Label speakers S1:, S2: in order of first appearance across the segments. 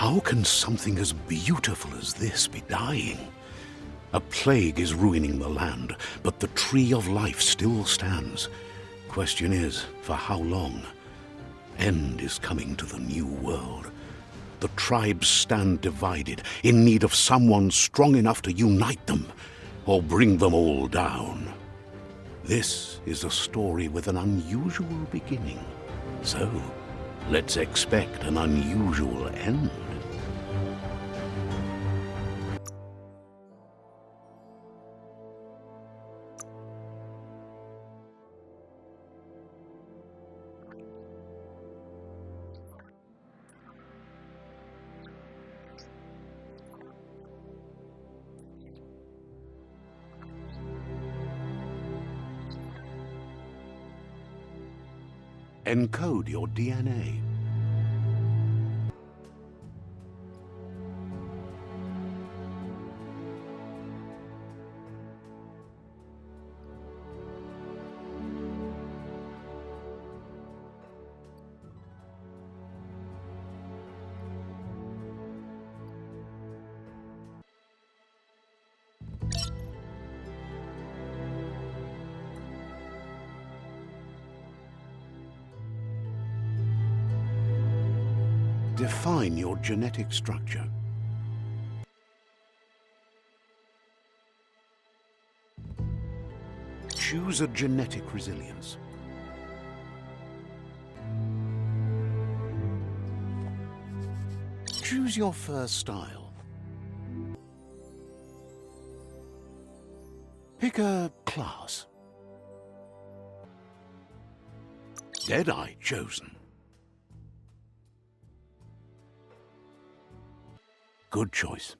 S1: How can something as beautiful as this be dying? A plague is ruining the land, but the tree of life still stands. Question is, for how long? End is coming to the new world. The tribes stand divided, in need of someone strong enough to unite them, or bring them all down. This is a story with an unusual beginning. So, let's expect an unusual end. Encode your DNA. Define your genetic structure. Choose a genetic resilience. Choose your first style. Pick a class. Deadeye chosen. Good choice.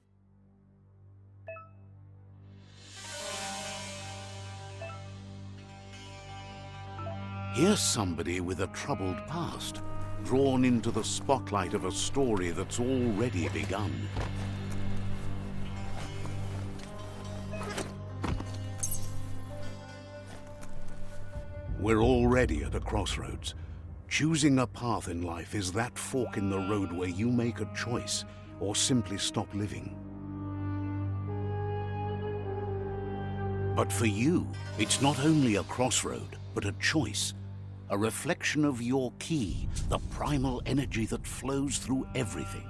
S1: Here's somebody with a troubled past, drawn into the spotlight of a story that's already begun. We're already at a crossroads. Choosing a path in life is that fork in the road where you make a choice or simply stop living. But for you, it's not only a crossroad, but a choice, a reflection of your key, the primal energy that flows through everything.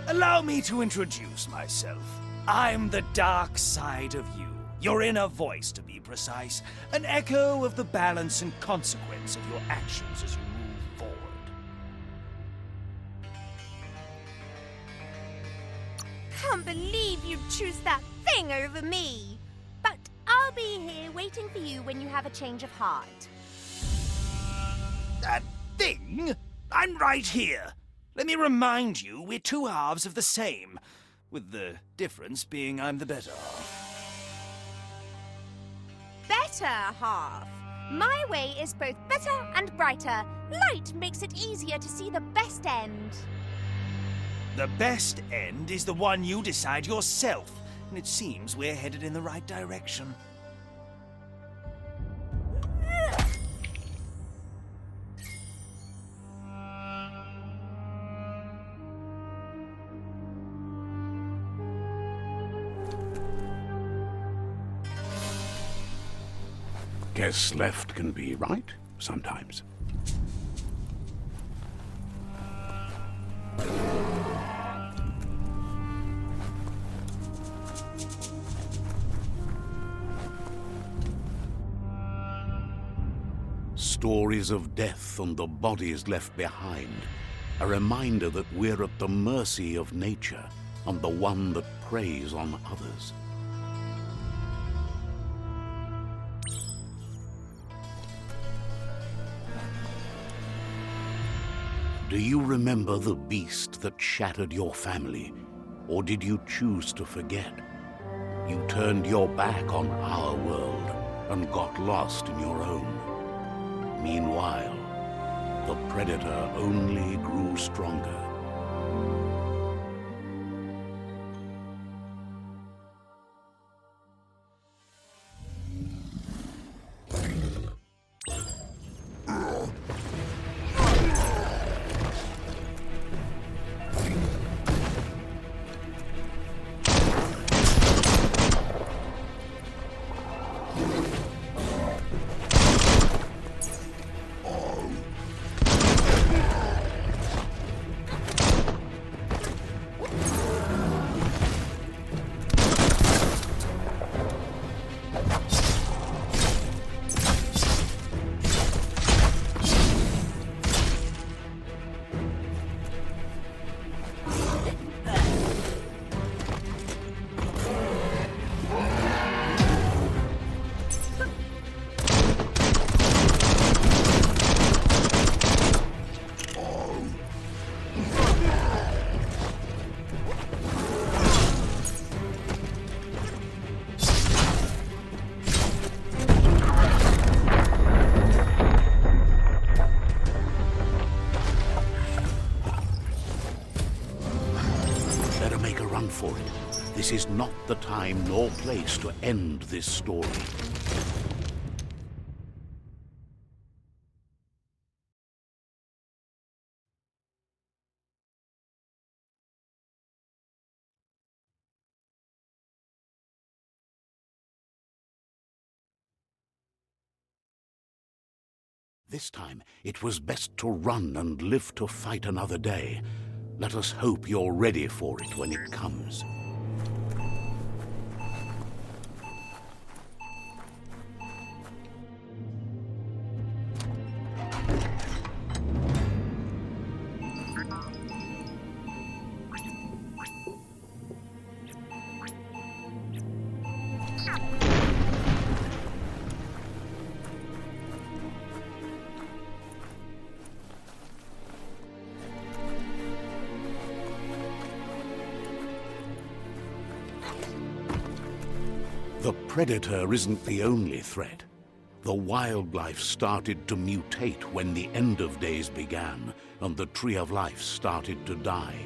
S2: Allow me to introduce myself. I'm the dark side of you. Your inner voice, to be precise. An echo of the balance and consequence of your actions as you move forward.
S3: Can't believe you'd choose that thing over me. But I'll be here waiting for you when you have a change of heart.
S2: That thing? I'm right here. Let me remind you, we're two halves of the same, with the difference being I'm the better half.
S3: Better half. My way is both better and brighter. Light makes it easier to see the best end.
S2: The best end is the one you decide yourself, and it seems we're headed in the right direction.
S1: Guess left can be right, sometimes. Stories of death and the bodies left behind. A reminder that we're at the mercy of nature and the one that preys on others. Do you remember the beast that shattered your family? Or did you choose to forget? You turned your back on our world and got lost in your own. Meanwhile, the predator only grew stronger. For it. This is not the time nor place to end this story. This time, it was best to run and live to fight another day. Let us hope you're ready for it when it comes. The predator isn't the only threat. The wildlife started to mutate when the end of days began, and the tree of life started to die.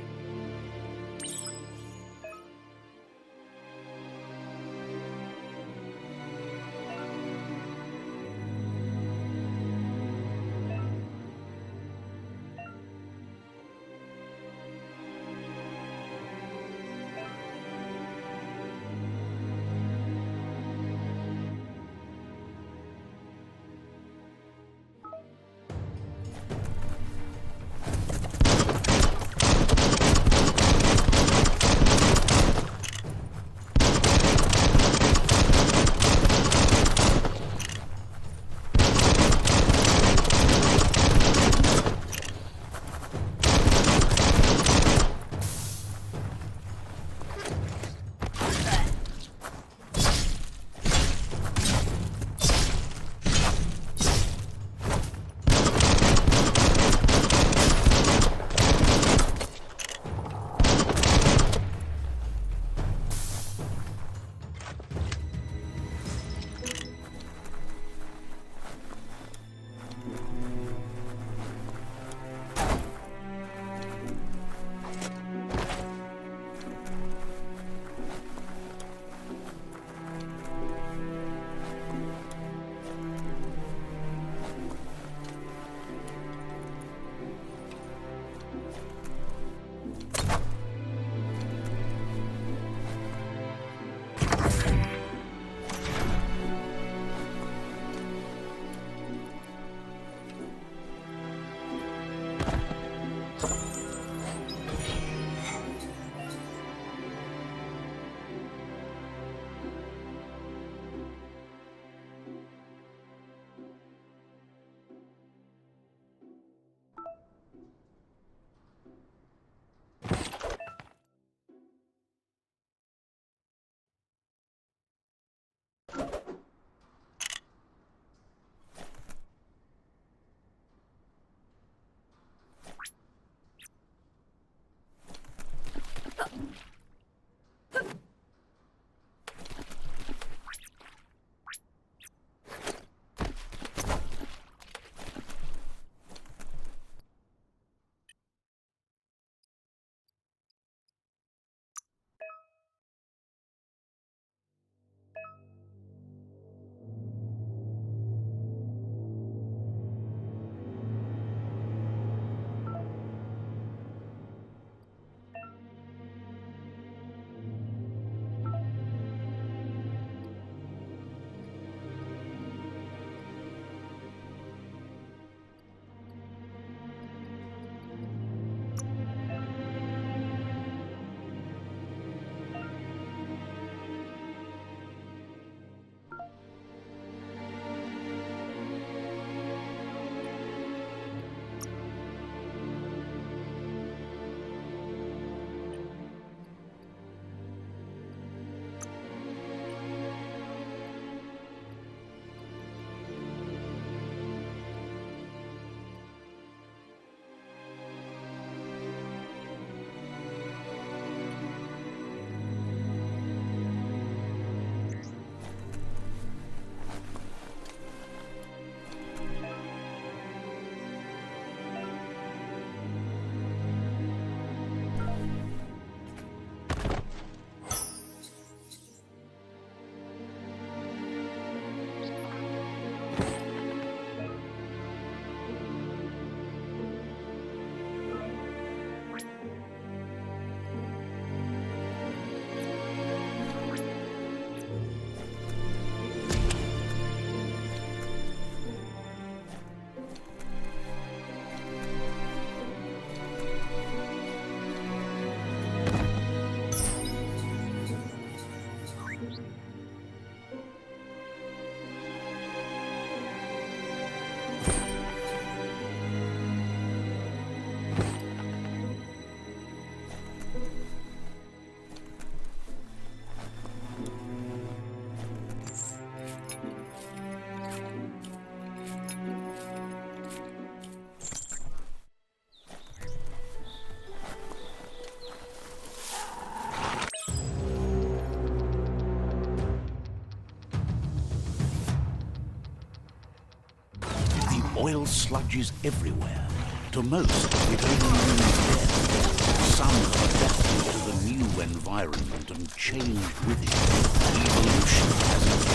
S1: Oil sludges everywhere. To most, it only means death. Some have adapted to the new environment and changed with it. Evolution has its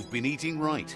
S1: You've been eating right.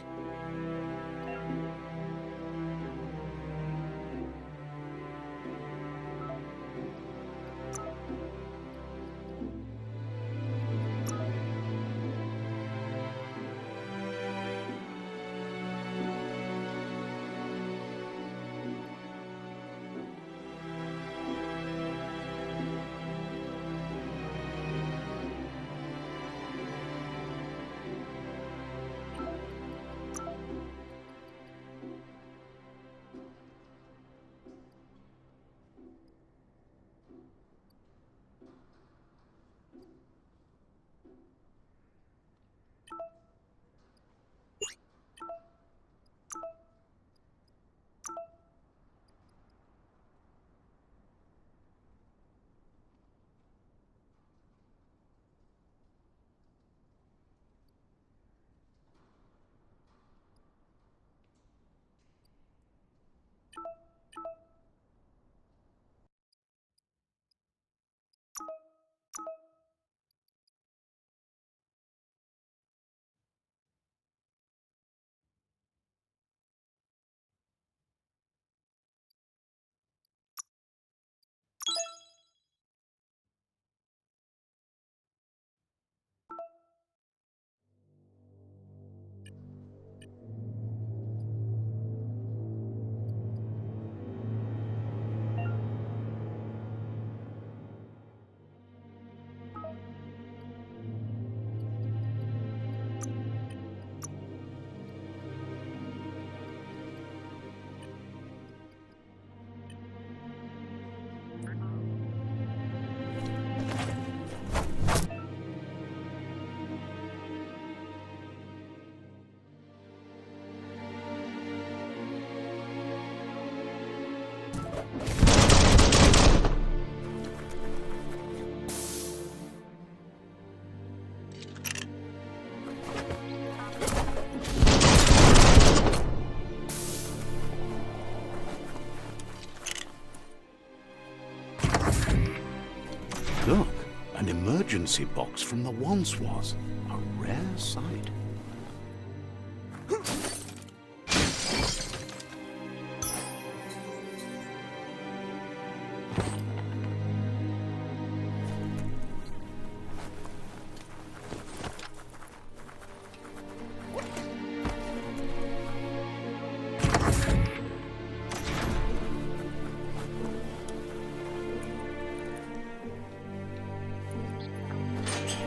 S1: Look, an emergency box from the once was. A rare sight.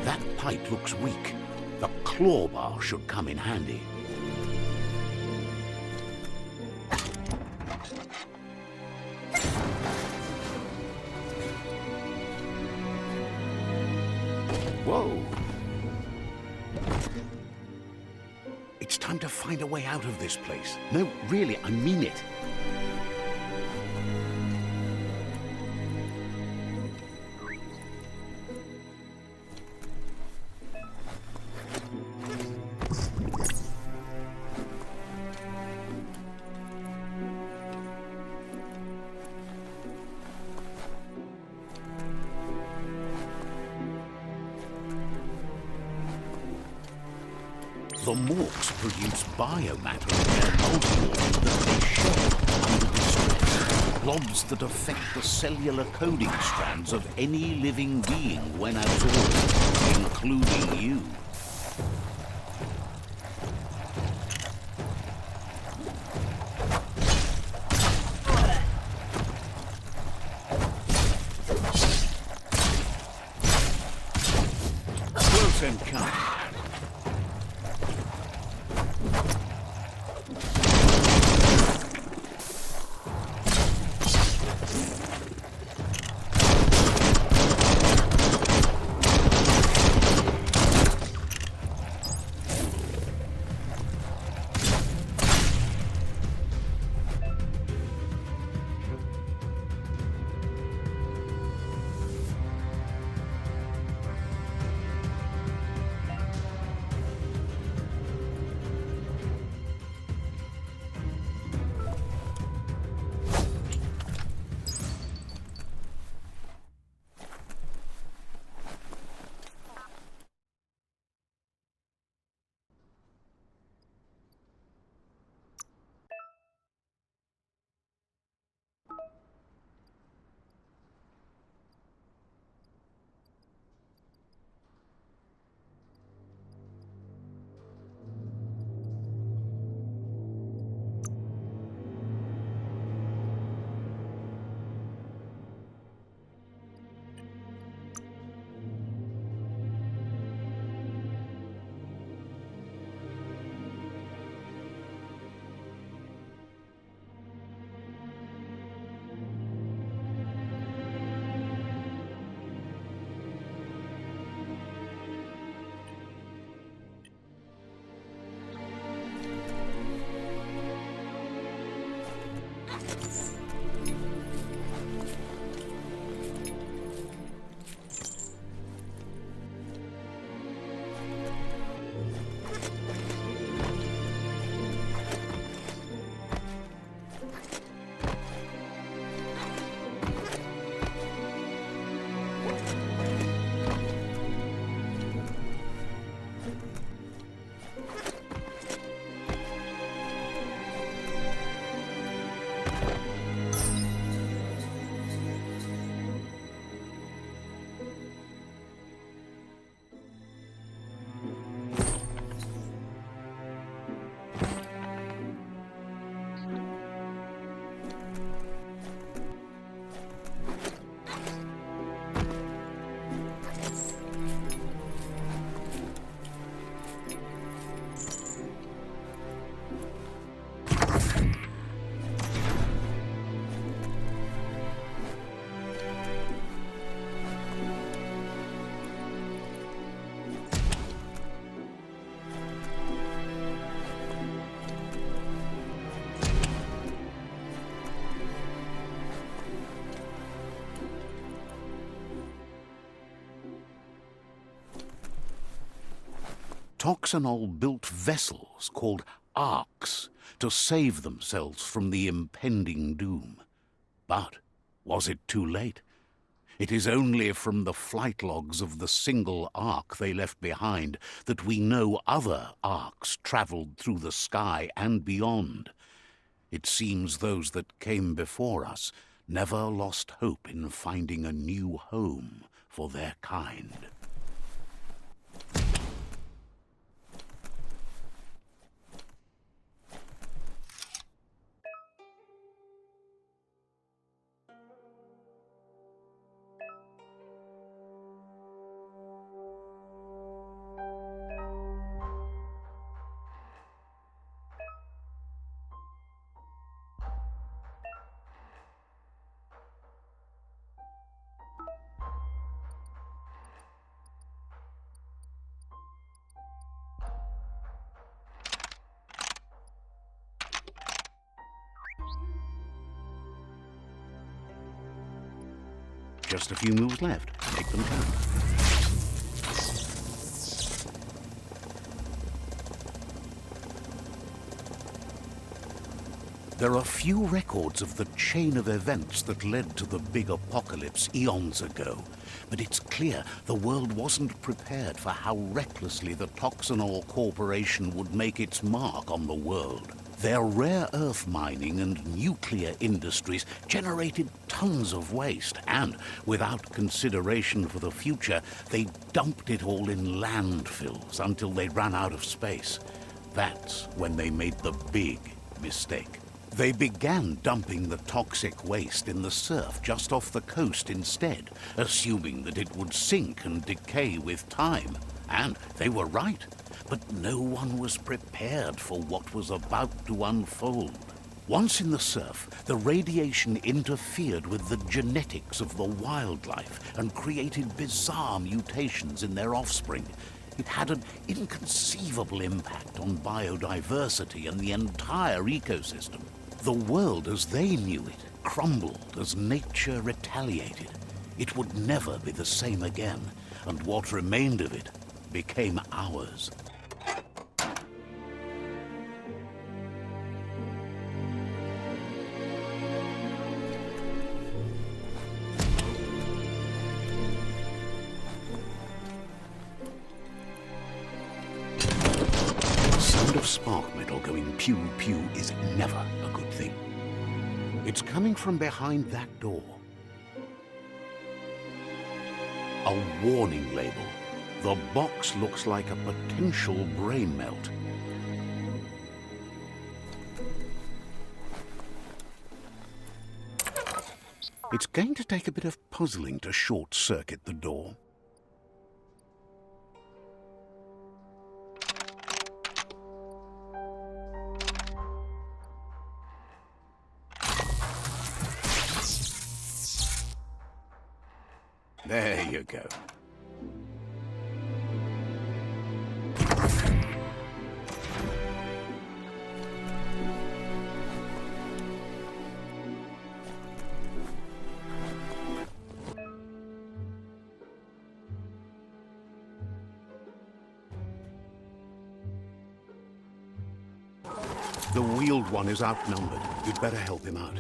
S1: That pipe looks weak. The claw bar should come in handy. Whoa! It's time to find a way out of this place. No, really, I mean it. The morphs produce biomatter in their multi-orb that they shed under the stress. Blobs that affect the cellular coding strands of any living being when absorbed, including you. Close encounter. Toxanol built vessels called arks to save themselves from the impending doom. But was it too late? It is only from the flight logs of the single ark they left behind that we know other arks traveled through the sky and beyond. It seems those that came before us never lost hope in finding a new home for their kind. Just a few moves left. Make them count. There are few records of the chain of events that led to the big apocalypse eons ago, but it's clear the world wasn't prepared for how recklessly the Toxanol Corporation would make its mark on the world. Their rare earth mining and nuclear industries generated tons of waste, and without consideration for the future, they dumped it all in landfills until they ran out of space. That's when they made the big mistake. They began dumping the toxic waste in the surf just off the coast instead, assuming that it would sink and decay with time. And they were right. But no one was prepared for what was about to unfold. Once in the surf, the radiation interfered with the genetics of the wildlife and created bizarre mutations in their offspring. It had an inconceivable impact on biodiversity and the entire ecosystem. The world as they knew it crumbled as nature retaliated. It would never be the same again, and what remained of it became ours. Of spark metal going pew-pew is never a good thing. It's coming from behind that door. A warning label. The box looks like a potential brain melt. It's going to take a bit of puzzling to short-circuit the door. There you go. The wheeled one is outnumbered. You'd better help him out.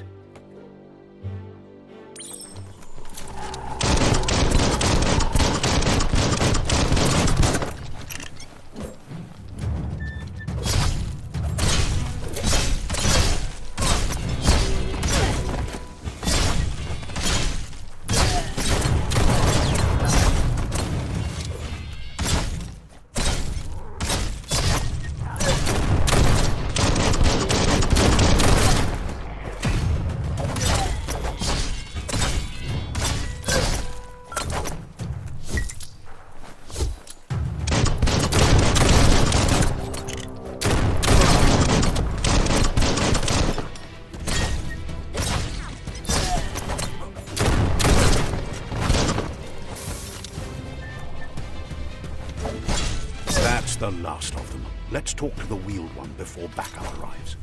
S1: The last of them. Let's talk to the wheeled one before backup arrives.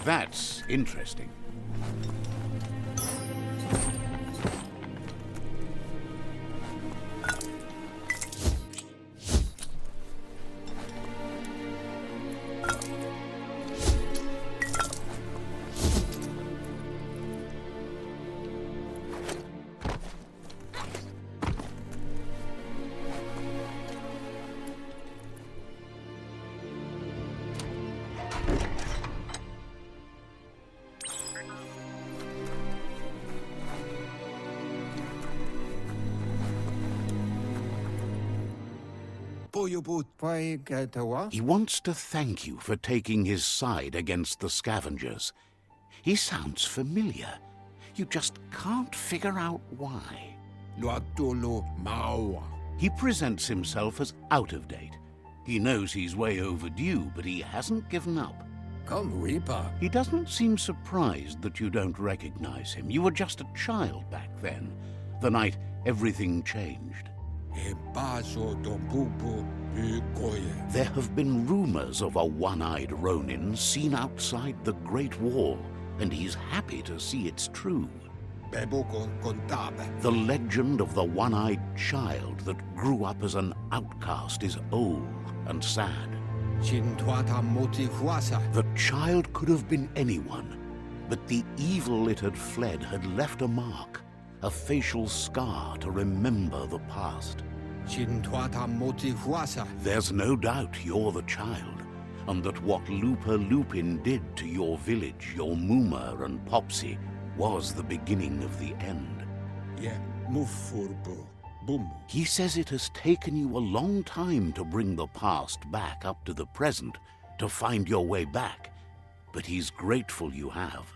S1: That's interesting. He wants to thank you for taking his side against the scavengers. He sounds familiar. You just can't figure out why. He presents himself as out of date. He knows he's way overdue, but he hasn't given up. He doesn't seem surprised that you don't recognize him. You were just a child back then, the night everything changed. There have been rumors of a one-eyed Ronin seen outside the Great Wall, and he's happy to see it's true. The legend of the one-eyed child that grew up as an outcast is old and sad. The child could have been anyone, but the evil it had fled had left a mark, a facial scar to remember the past. There's no doubt you're the child, and that what Lupa Lupin did to your village, your Muma and Popsy, was the beginning of the end. He says it has taken you a long time to bring the past back up to the present, to find your way back, but he's grateful you have.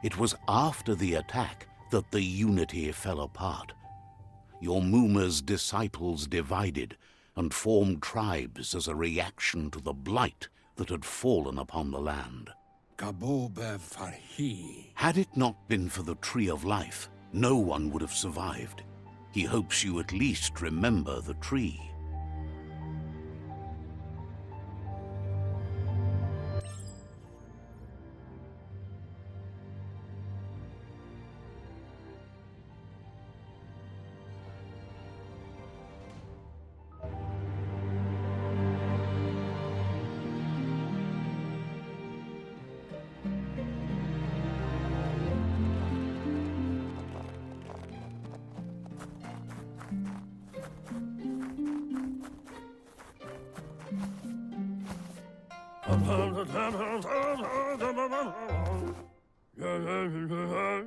S1: It was after the attack that the unity fell apart. Your Muma's disciples divided and formed tribes as a reaction to the blight that had fallen upon the land. Had it not been for the Tree of Life, no one would have survived. He hopes you at least remember the tree.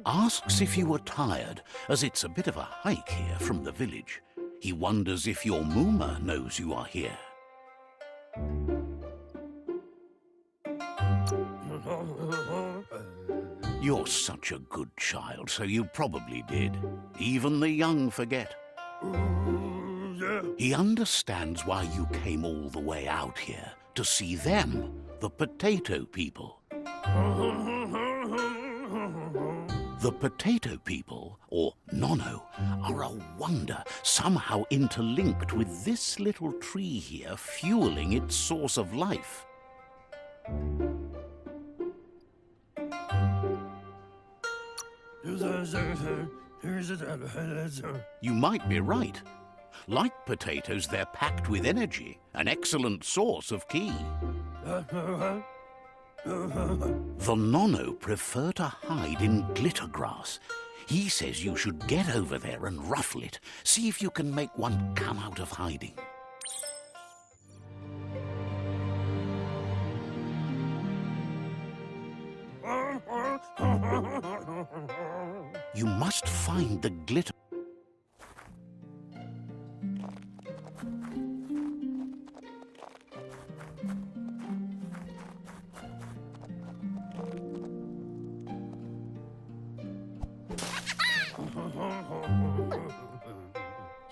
S1: Asks if you are tired, as it's a bit of a hike here from the village. He wonders if your Muma knows you are here. You're such a good child, so you probably did. Even the young forget. He understands why you came all the way out here, to see them, the potato people. The potato people, or Nono, are a wonder, somehow interlinked with this little tree here, fueling its source of life. You might be right. Like potatoes, they're packed with energy, an excellent source of ki. The Nono prefer to hide in glitter grass. He says you should get over there and ruffle it. See if you can make one come out of hiding. You must find the glitter.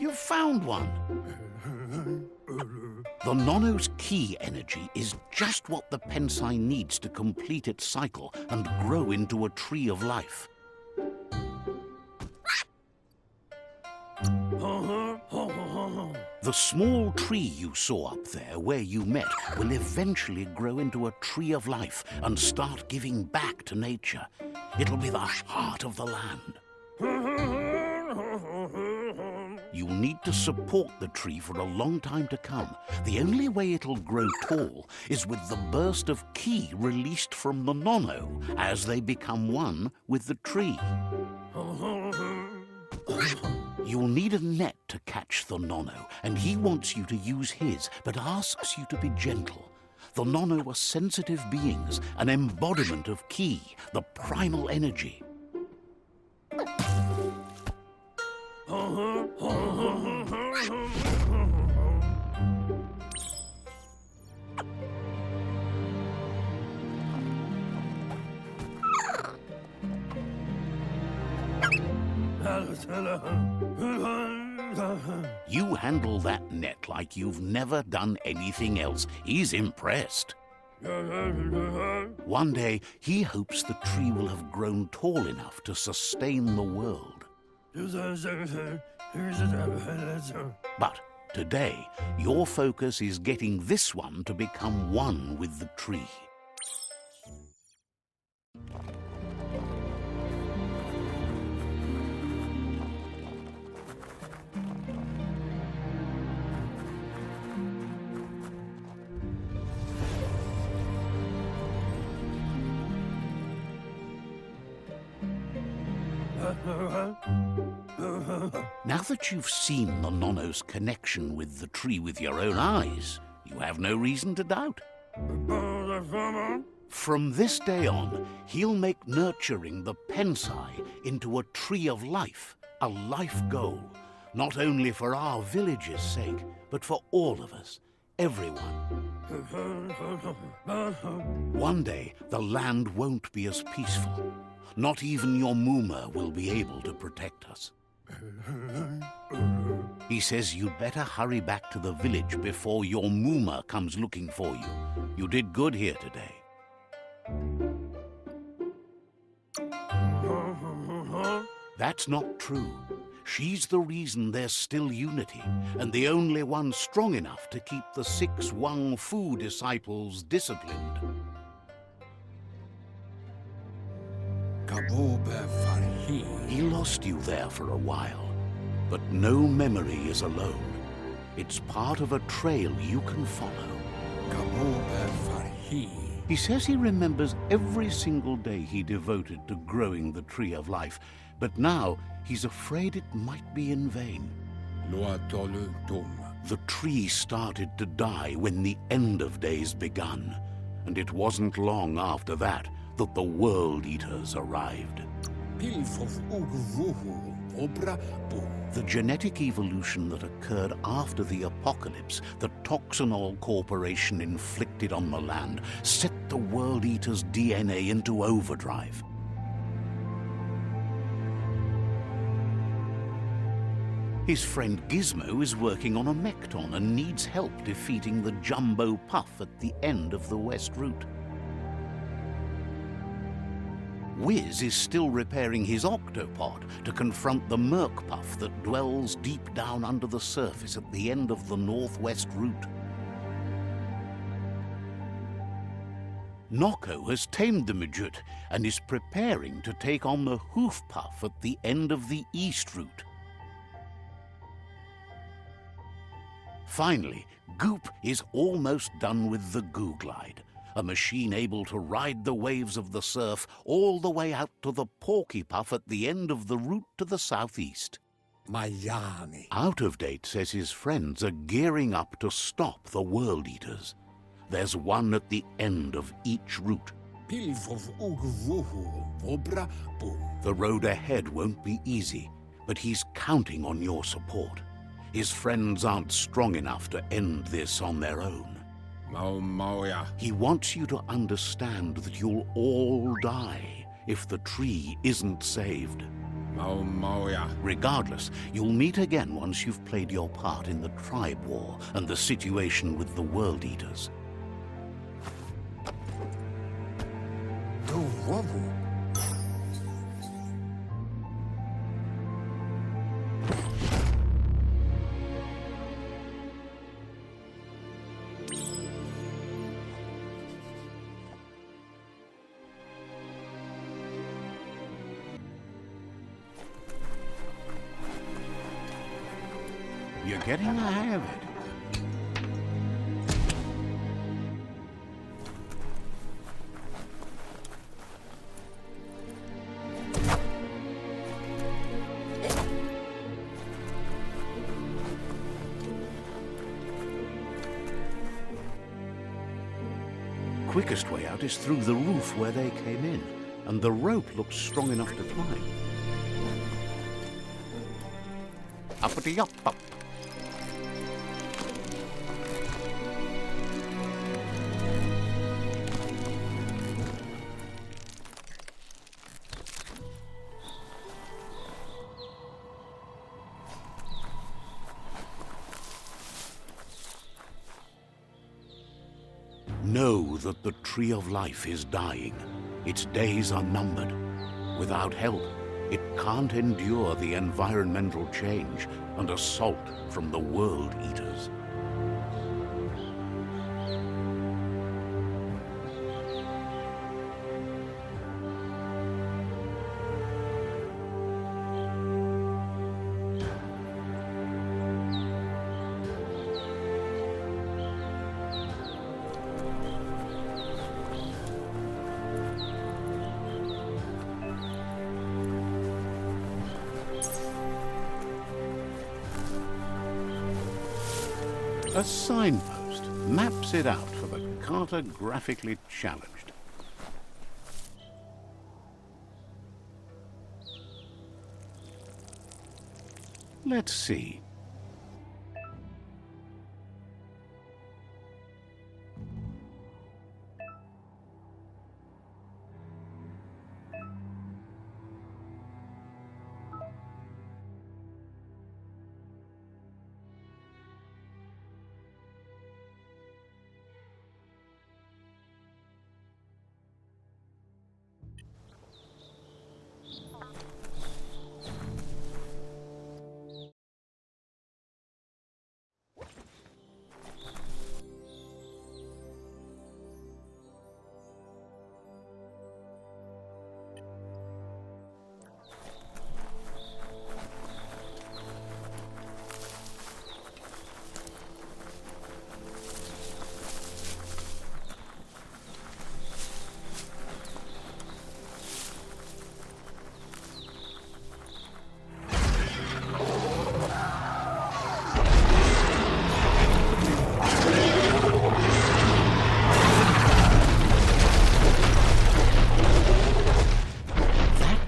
S1: You found one. The Nono's ki energy is just what the Pensai needs to complete its cycle and grow into a tree of life. The small tree you saw up there where you met will eventually grow into a tree of life and start giving back to nature. It'll be the heart of the land. You'll need to support the tree for a long time to come. The only way it'll grow tall is with the burst of ki released from the Nono as they become one with the tree. You'll need a net to catch the Nono, and he wants you to use his, but asks you to be gentle. The Nono are sensitive beings, an embodiment of ki, the primal energy. You handle that net like you've never done anything else. He's impressed. One day, he hopes the tree will have grown tall enough to sustain the world. But today, your focus is getting this one to become one with the tree. Now that you've seen the Nonno's connection with the tree with your own eyes, you have no reason to doubt. From this day on, he'll make nurturing the Pensai into a tree of life, a life goal, not only for our village's sake, but for all of us, everyone. One day, the land won't be as peaceful. Not even your Muma will be able to protect us. He says you'd better hurry back to the village before your Muma comes looking for you. You did good here today. That's not true. She's the reason there's still unity, and the only one strong enough to keep the 6 Wang Fu disciples disciplined. He lost you there for a while, but no memory is alone. It's part of a trail you can follow. He says he remembers every single day he devoted to growing the Tree of Life, but now he's afraid it might be in vain. The tree started to die when the end of days begun, and it wasn't long after that that the World Eaters arrived. The genetic evolution that occurred after the apocalypse that Toxanol Corporation inflicted on the land set the World Eaters' DNA into overdrive. His friend Gizmo is working on a Mekton and needs help defeating the Jumbo Puff at the end of the West Route. Wiz is still repairing his octopod to confront the Merc Puff that dwells deep down under the surface at the end of the Northwest Route. Noko has tamed the Midget and is preparing to take on the Hoof Puff at the end of the East Route. Finally, Goop is almost done with the Goo Glide, a machine able to ride the waves of the surf all the way out to the Porky Puff at the end of the route to the southeast. Out of Date says his friends are gearing up to stop the World Eaters. There's one at the end of each route. The road ahead won't be easy, but he's counting on your support. His friends aren't strong enough to end this on their own. He wants you to understand that you'll all die if the tree isn't saved. Regardless, you'll meet again once you've played your part in the tribe war and the situation with the World Eaters. You're getting the hang of it. Quickest way out is through the roof where they came in, and the rope looks strong enough to climb. Uppity-up-up. Know that the Tree of Life is dying. Its days are numbered. Without help, it can't endure the environmental change and assault from the World Eaters. A signpost maps it out for the cartographically challenged. Let's see.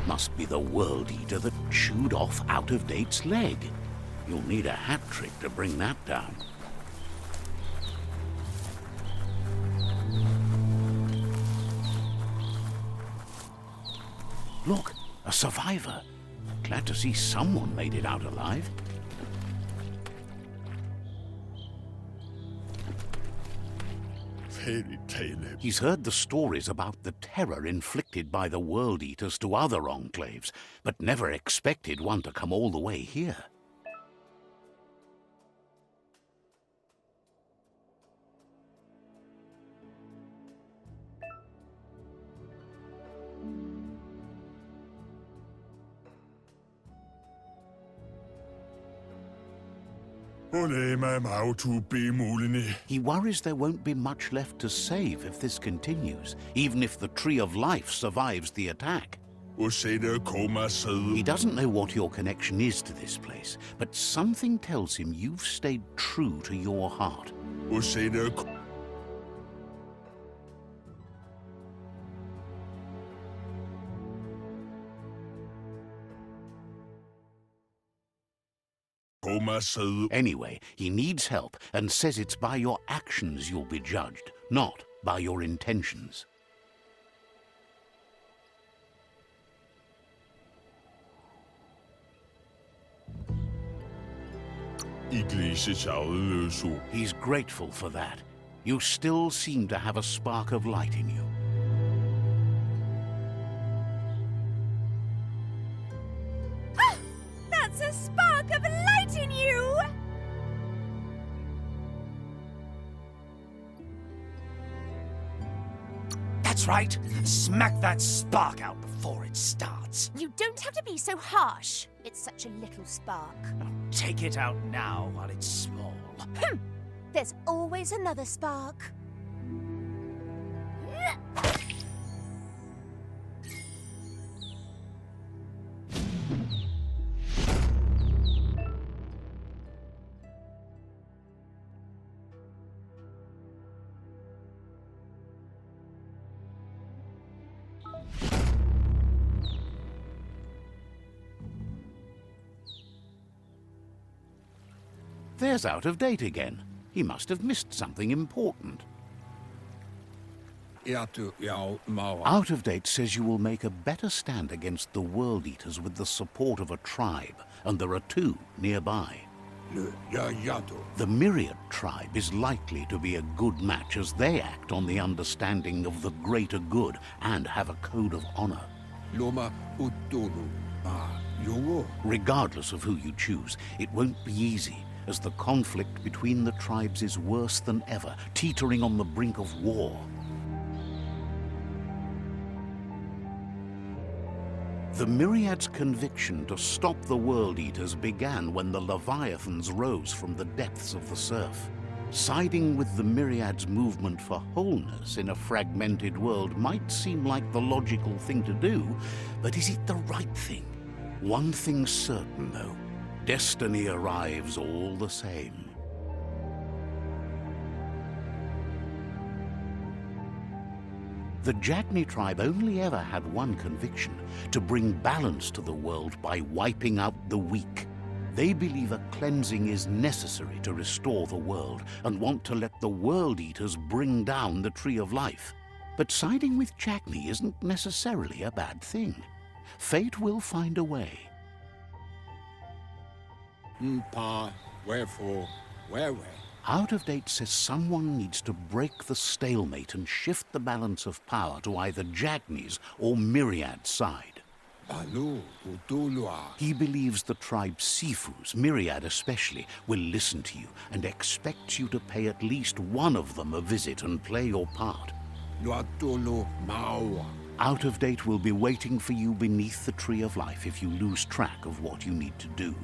S1: Must be the World Eater that chewed off Out-of-Date's leg. You'll need a hat trick to bring that down. Look, a survivor. Glad to see someone made it out alive.
S4: Fairy tale.
S1: He's heard the stories about the terror inflicted by the World Eaters to other enclaves, but never expected one to come all the way here. He worries there won't be much left to save if this continues, even if the Tree of Life survives the attack. He doesn't know what your connection is to this place, but something tells him you've stayed true to your heart. Anyway, he needs help and says it's by your actions you'll be judged, not by your intentions. He's grateful for that. You still seem to have a spark of light in you.
S3: That's a spark of light in you!
S2: That's right. Smack that spark out before it starts.
S3: You don't have to be so harsh. It's such a little spark.
S2: Take it out now while it's small.
S3: There's always another spark.
S1: There's Out-of-Date again. He must have missed something important. Out-of-Date says you will make a better stand against the World Eaters with the support of a tribe, and there are two nearby.
S4: le Yayato.
S1: The Myriad tribe is likely to be a good match as they act on the understanding of the greater good and have a code of honor.
S4: Loma Utulu Ma Yongo.
S1: Regardless of who you choose, it won't be easy, as the conflict between the tribes is worse than ever, teetering on the brink of war. The Myriad's conviction to stop the World Eaters began when the Leviathans rose from the depths of the surf. Siding with the Myriad's movement for wholeness in a fragmented world might seem like the logical thing to do, but is it the right thing? One thing's certain, though. Destiny arrives all the same. The Jagni tribe only ever had one conviction: to bring balance to the world by wiping out the weak. They believe a cleansing is necessary to restore the world and want to let the World Eaters bring down the Tree of Life. But siding with Jagni isn't necessarily a bad thing. Fate will find a way.
S4: Mpa, wherefore, where?
S1: Out of Date says someone needs to break the stalemate and shift the balance of power to either Jagni's or Myriad's side.
S4: Balu Utulua.
S1: He believes the tribe's Sifus, Myriad especially, will listen to you and expects you to pay at least one of them a visit and play your part.
S4: Luatulu Maua.
S1: Out of Date will be waiting for you beneath the Tree of Life if you lose track of what you need to do.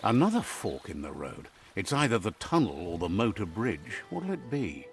S1: Another fork in the road. It's either the tunnel or the motor bridge. What'll it be?